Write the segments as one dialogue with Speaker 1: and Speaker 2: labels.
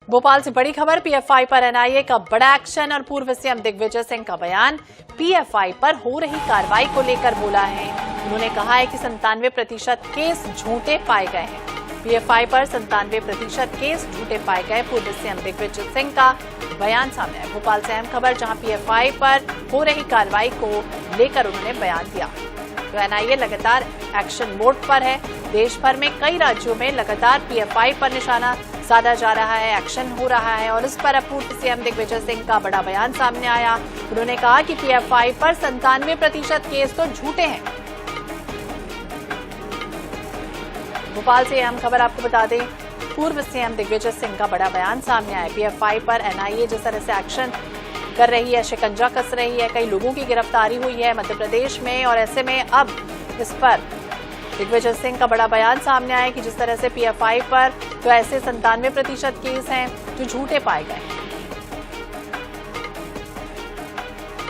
Speaker 1: भोपाल से बड़ी खबर, पीएफआई पर एनआईए का बड़ा एक्शन और पूर्व सीएम दिग्विजय सिंह का बयान पीएफआई पर हो रही कार्रवाई को लेकर बोला है। उन्होंने कहा है कि 97% केस झूठे पाए गए हैं। पीएफआई पर 97% केस झूठे पाए गए, पूर्व सीएम दिग्विजय सिंह का बयान सामने है। भोपाल से अहम खबर, जहां पीएफआई पर हो रही कार्रवाई को लेकर उन्होंने बयान दिया। तो एनआईए लगातार एक्शन मोड पर है। देश भर में कई राज्यों में लगातार पीएफआई पर निशाना साधा जा रहा है, एक्शन हो रहा है और इस पर अब पूर्व सीएम दिग्विजय सिंह का बड़ा बयान सामने आया। उन्होंने कहा कि पीएफआई पर 97% केस तो झूठे हैं। भोपाल से अहम खबर आपको बता दें, पूर्व सीएम दिग्विजय सिंह का बड़ा बयान सामने आया। पीएफआई पर एनआईए जिस तरह से एक्शन कर रही है, शिकंजा कस रही है, कई लोगों की गिरफ्तारी हुई है मध्य प्रदेश में और ऐसे में अब इस पर दिग्विजय सिंह का बड़ा बयान सामने आया कि जिस तरह से पीएफआई पर तो ऐसे 97% केस हैं जो झूठे पाए गए।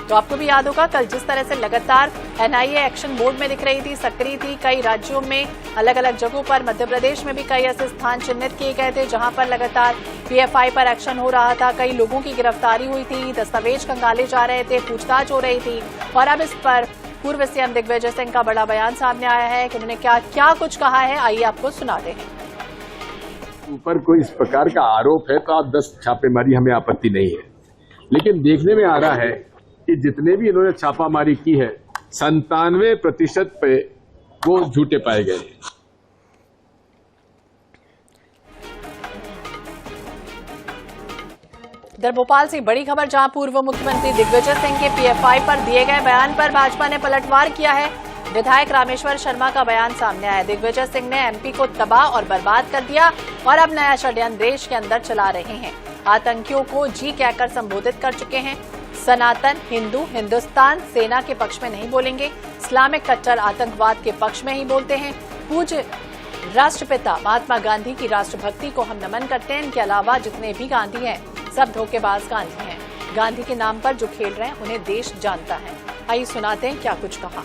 Speaker 1: तो आपको भी याद होगा कल जिस तरह से लगातार एनआईए एक्शन मोड में दिख रही थी, सक्रिय थी, कई राज्यों में अलग अलग जगहों पर, मध्य प्रदेश में भी कई ऐसे स्थान चिन्हित किए गए थे जहां पर लगातार पीएफआई पर एक्शन हो रहा था। कई लोगों की गिरफ्तारी हुई थी, दस्तावेज खंगाले जा रहे थे, पूछताछ हो रही थी और अब इस पर पूर्व सीएम दिग्विजय सिंह का बड़ा बयान सामने आया है कि उन्होंने क्या कुछ कहा है, आइए आपको सुनाते हैं।
Speaker 2: ऊपर कोई इस प्रकार का आरोप है तो आप 10 छापेमारी, हमें आपत्ति नहीं है, लेकिन देखने में आ रहा है कि जितने भी इन्होंने छापामारी की है 97% पे वो झूठे पाए गए।
Speaker 1: इधर भोपाल से बड़ी खबर, जहां पूर्व मुख्यमंत्री दिग्विजय सिंह के पीएफआई पर दिए गए बयान पर भाजपा ने पलटवार किया है। विधायक रामेश्वर शर्मा का बयान सामने आया। दिग्विजय सिंह ने एमपी को तबाह और बर्बाद कर दिया और अब नया षड्यंत्र देश के अंदर चला रहे हैं। आतंकियों को जी कहकर संबोधित कर चुके हैं। सनातन हिंदू हिंदुस्तान सेना के पक्ष में नहीं बोलेंगे, इस्लामिक कट्टर आतंकवाद के पक्ष में ही बोलते हैं। पूज्य राष्ट्रपिता महात्मा गांधी की राष्ट्रभक्ति को हम नमन करते हैं। इनके अलावा जितने भी गांधी हैं सब धोखेबाज गांधी हैं। गांधी के नाम पर जो खेल रहे हैं उन्हें देश जानता है। आइए सुनाते हैं क्या कुछ कहा।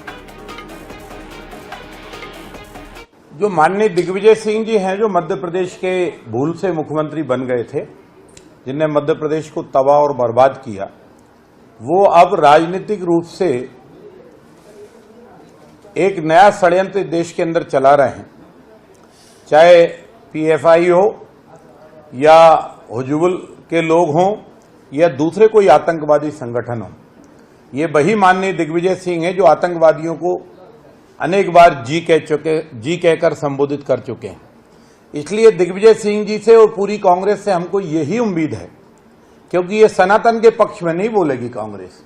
Speaker 3: जो माननीय दिग्विजय सिंह जी हैं, जो मध्य प्रदेश के भूल से मुख्यमंत्री बन गए थे, जिनने मध्य प्रदेश को तबाह और बर्बाद किया, वो अब राजनीतिक रूप से एक नया षड्यंत्र देश के अंदर चला रहे हैं। चाहे पीएफआई हो या हुजूल के लोग हों या दूसरे कोई आतंकवादी संगठन हो, ये वही माननीय दिग्विजय सिंह हैं जो आतंकवादियों को अनेक बार जी कहकर संबोधित कर चुके हैं। इसलिए दिग्विजय सिंह जी से और पूरी कांग्रेस से हमको यही उम्मीद है, क्योंकि ये सनातन के पक्ष में नहीं बोलेगी कांग्रेस,